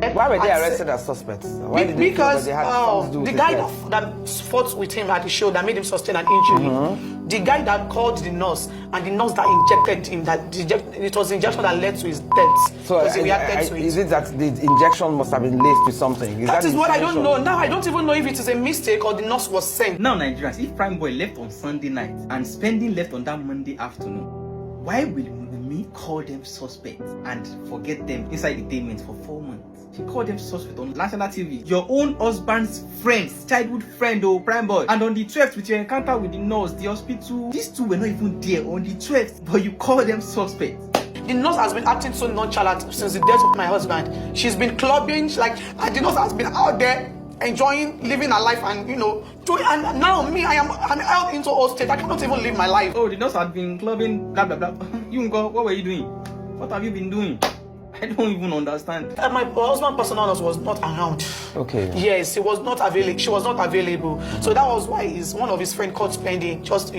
Why were they arrested as suspects? Why did they because they had something to do with the his guy death? that fought with him at the show that made him sustain an injury, the guy that called the nurse and the nurse that injected him, it was the injection that led to his death. So because he reacted to it. Is it that the injection must have been laced with something? That is what I don't know. Now I don't even know if it is a mistake or the nurse was sent. Now Nigerians, if Prime Boy left on Sunday night and Spending left on that Monday afternoon, why will me call them suspects and forget them inside detainment for 4 months? She called them suspect on national TV. Your own husband's friends, childhood friend, oh, Prime Boy. And on the 12th, with your encounter with the nurse, the hospital, these two were not even there on the 12th, but you call them suspects. The nurse has been acting so nonchalant since the death of my husband. She's been clubbing, and the nurse has been out there enjoying living her life, and and now me, I'm out into all state. I cannot even live my life. Oh, the nurse had been clubbing, blah blah blah. You go, what were you doing? What have you been doing? I don't even understand. My husband's personal nurse was not around. Okay. Yes, he was not available. She was not available. So that was why one of his friends called Spending just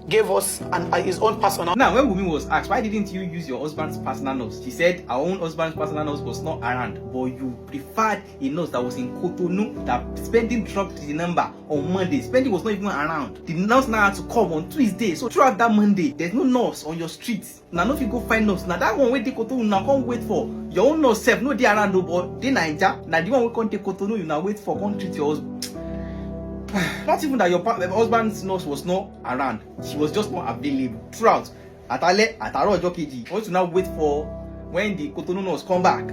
gave us his own personal. Now, when Wumi was asked, why didn't you use your husband's personal nurse? She said our own husband's personal nurse was not around, but you preferred a nurse that was in Cotonou. That Spending dropped the number on Monday. Spending was not even around. The nurse now had to come on Tuesday. So throughout that Monday, there's no nurse on your streets. Now, if you go find nurse, now that one where they Cotonou now come wait for your own nurse self. No, they around, but they Naija. Now the one we can't take Cotonou, you now wait for come treat your husband. Not even that your husband's nurse was not around, she was just not available throughout. Ataro Jokeji, want to now wait for when the Cotonou nurse come back.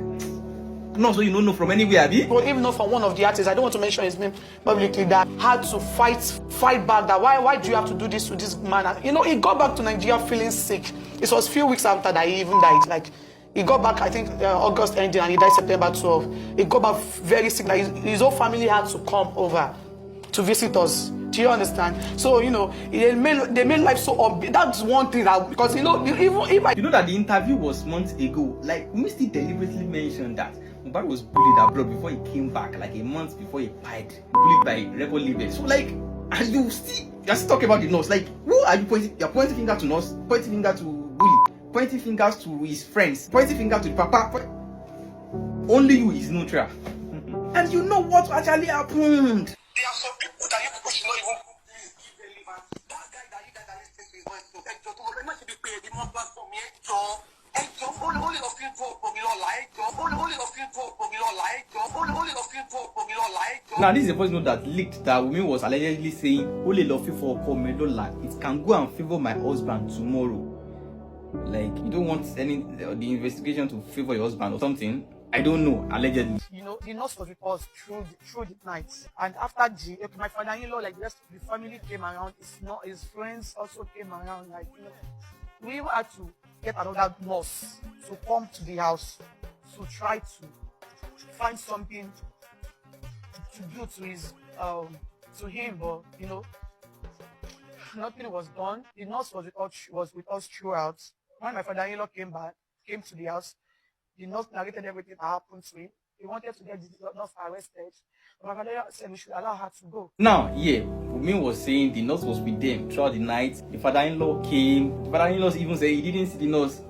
No, so you don't know from anywhere, Abi. But even not from one of the artists, I don't want to mention his name publicly, that had to fight back. That why do you have to do this to this man? And, he got back to Nigeria feeling sick. It was a few weeks after that he even died. Like, he got back, I think, August ending, and he died September 12. He got back very sick. Like, his whole family had to come over to visit us. Do you understand? So, they made life so obvious. That's one thing that, because, even if I... You know that the interview was months ago. Like, we still deliberately mentioned that Mohbad was bullied abroad before he came back, like a month before he died, bullied by record labels. So, like, and you're still talking about the nurse. Like, who are you pointing? You're pointing finger to nurse, pointing finger to bully, pointing fingers to his friends, pointing finger to the papa. Only you is neutral. And you know what actually happened. There are some people that you people should not even that guy that listens to his voice. Only Now this is a voice note that leaked that Wumi was allegedly saying, "Only love you for Komelola. It can go and favor my husband tomorrow." Like, you don't want the investigation to favor your husband or something. I don't know, allegedly. The nurse was with us through the night, and after my father-in-law, like the family came around. His friends also came around. Like, we even had to get another nurse to come to the house to try to find something to do to his to him, but nothing was done. The nurse was with us throughout. When my father-in-law came to the house, the nurse narrated everything that happened to him. He wanted to get the nurse arrested. But my father said we should allow her to go. Now, yeah, Wumi was saying the nurse was with them throughout the night. The father-in-law came. The father-in-law even said he didn't see the nurse.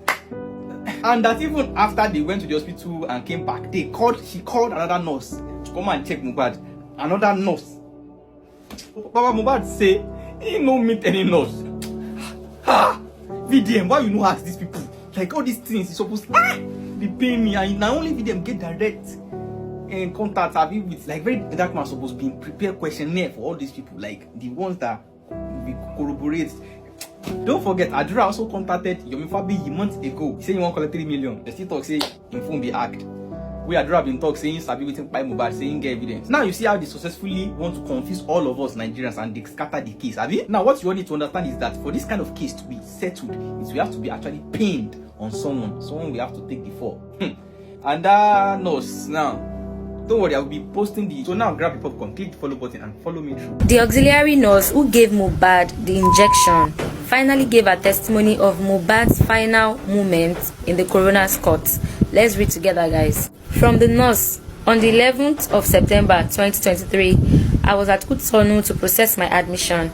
And that even after they went to the hospital and came back, she called another nurse to come and check Mohbad. Another nurse. Baba Mohbad say he no meet any nurse. VDM, why you no ask these people? Like, all these things is supposed to be paying me, and now only VDM get direct and contact with like very dark man supposed to be prepare questionnaire for all these people, like the ones that we corroborate. Don't forget, Adura also contacted Yomi Fabi months ago. He said he want to collect 3 million. They still talk say him phone be hacked. We Adura been talk saying Sabi waiting by Mohbad, saying get evidence. Now you see how they successfully want to confuse all of us Nigerians and they scatter the case. Have you? Now what you all need to understand is that for this kind of case to be settled, is we have to be actually pinned on someone we have to take the fall. And that nurse, now don't worry, I will be posting the. So now grab the popcorn, click the follow button and follow me through. The auxiliary nurse who gave Mohbad the injection finally gave a testimony of Mohbad's final moments in the coroner's court. Let's read together, guys. From the nurse, on the 11th of September 2023, I was at Cotonou to process my admission.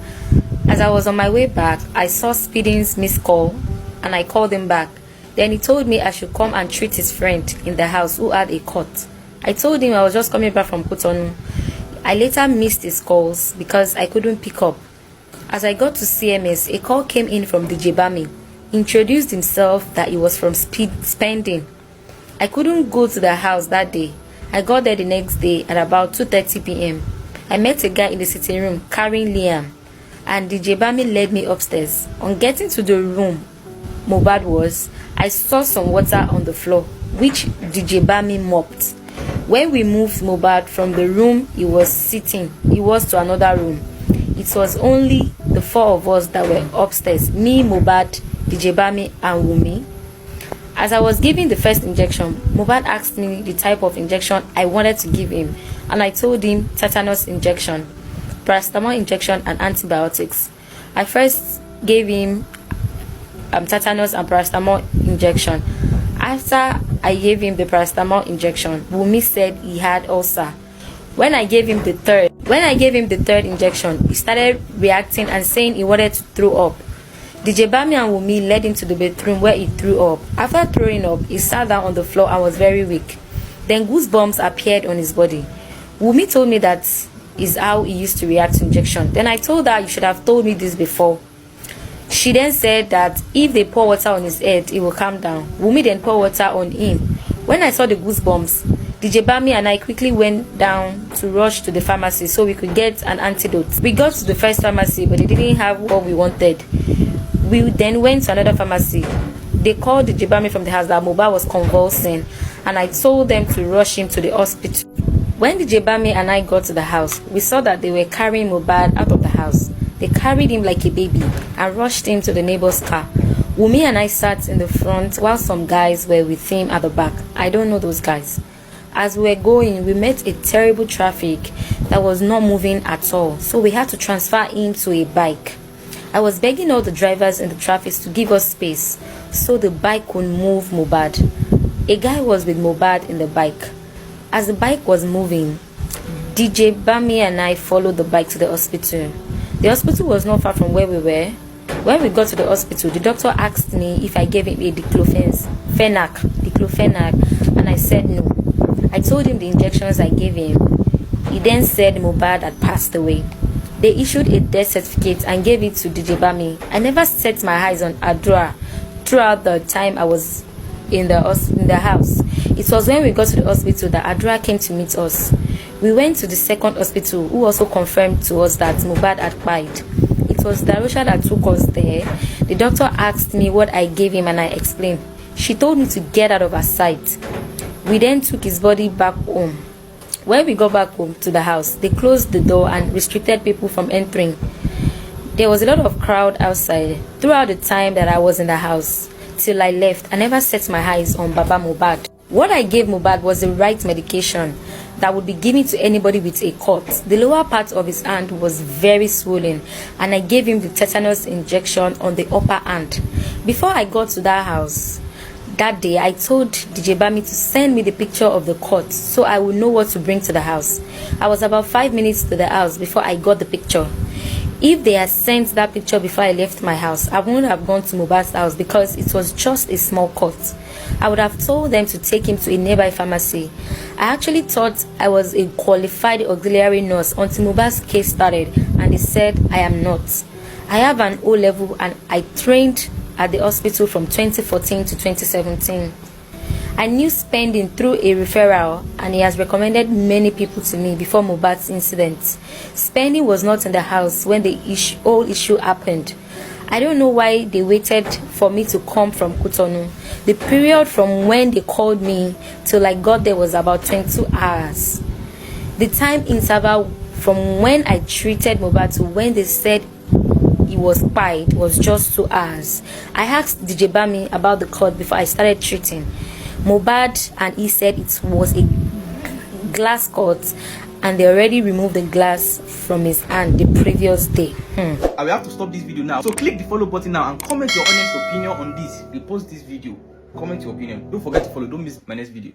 As I was on my way back, I saw Speeding's missed call and I called him back. Then he told me I should come and treat his friend in the house who had a cut. I told him I was just coming back from Cotonou. I later missed his calls because I couldn't pick up. As I got to CMS, a call came in from DJ Bami. He introduced himself that he was from Spending. I couldn't go to the house that day. I got there the next day at about 2:30 p.m. I met a guy in the sitting room carrying Liam, and DJ Bami led me upstairs. On getting to the room Mohbad was, I saw some water on the floor, which DJ Bami mopped. When we moved Mohbad from the room he was sitting, he was to another room. It was only the four of us that were upstairs, me, Mohbad, DJ Bami and Wumi. As I was giving the first injection, Mohbad asked me the type of injection I wanted to give him, and I told him tetanus injection, paracetamol injection and antibiotics. I first gave him tetanus and paracetamol injection. After I gave him the paracetamol injection, Wumi said he had ulcer. When I gave him the third injection, he started reacting and saying he wanted to throw up. DJ Bami and Wumi led him to the bedroom where he threw up. After throwing up, he sat down on the floor and was very weak. Then goosebumps appeared on his body. Wumi told me that is how he used to react to injection. Then I told her, you should have told me this before. She then said that if they pour water on his head, it will calm down. Wumi then poured water on him. When I saw the goosebumps, DJ Bami and I quickly went down to rush to the pharmacy so we could get an antidote. We got to the first pharmacy, but they didn't have what we wanted. We then went to another pharmacy. They called DJ Bami from the house that Mohbad was convulsing, and I told them to rush him to the hospital. When DJ Bami and I got to the house, we saw that they were carrying Mohbad out of the house. They carried him like a baby and rushed him to the neighbor's car. Wumi and I sat in the front while some guys were with him at the back. I don't know those guys. As we were going, we met a terrible traffic that was not moving at all, so we had to transfer him to a bike. I was begging all the drivers in the traffic to give us space so the bike could move Mohbad. A guy was with Mohbad in the bike. As the bike was moving, DJ Bami and I followed the bike to the hospital. The hospital was not far from where we were. When we got to the hospital, the doctor asked me if I gave him a diclofenac, and I said no. I told him the injections I gave him. He then said Mohbad had passed away. They issued a death certificate and gave it to DJ Bami. I never set my eyes on Adra throughout the time I was in the house. It was when we got to the hospital that Adra came to meet us. We went to the second hospital, who also confirmed to us that Mohbad had died. It was Darusha that took us there. The doctor asked me what I gave him and I explained. She told me to get out of her sight. We then took his body back home. When we got back home to the house, they closed the door and restricted people from entering. There was a lot of crowd outside. Throughout the time that I was in the house, till I left, I never set my eyes on Baba Mohbad. What I gave Mohbad was the right medication that would be given to anybody with a cut. The lower part of his hand was very swollen, and I gave him the tetanus injection on the upper hand. Before I got to that house that day, I told DJ Bami to send me the picture of the cut so I would know what to bring to the house. I was about 5 minutes to the house before I got the picture. If they had sent that picture before I left my house, I wouldn't have gone to Mohbad's house because it was just a small cut. I would have told them to take him to a nearby pharmacy. I actually thought I was a qualified auxiliary nurse until Mohbad's case started, and they said I am not. I have an O-level and I trained at the hospital from 2014 to 2017. I knew Spending through a referral, and he has recommended many people to me before Mohbad's incident. Spending was not in the house when the whole issue happened. I don't know why they waited for me to come from Cotonou. The period from when they called me till I got there was about 22 hours. The time interval from when I treated Mohbad to when they said he was pied was just 2 hours. I asked DJ Bami about the cut before I started treating Mohbad, and he said it was a glass cut and they already removed the glass from his hand the previous day. I will have to stop this video now. So click the follow button now and comment your honest opinion on this. Repost this video. Comment your opinion. Don't forget to follow. Don't miss my next video.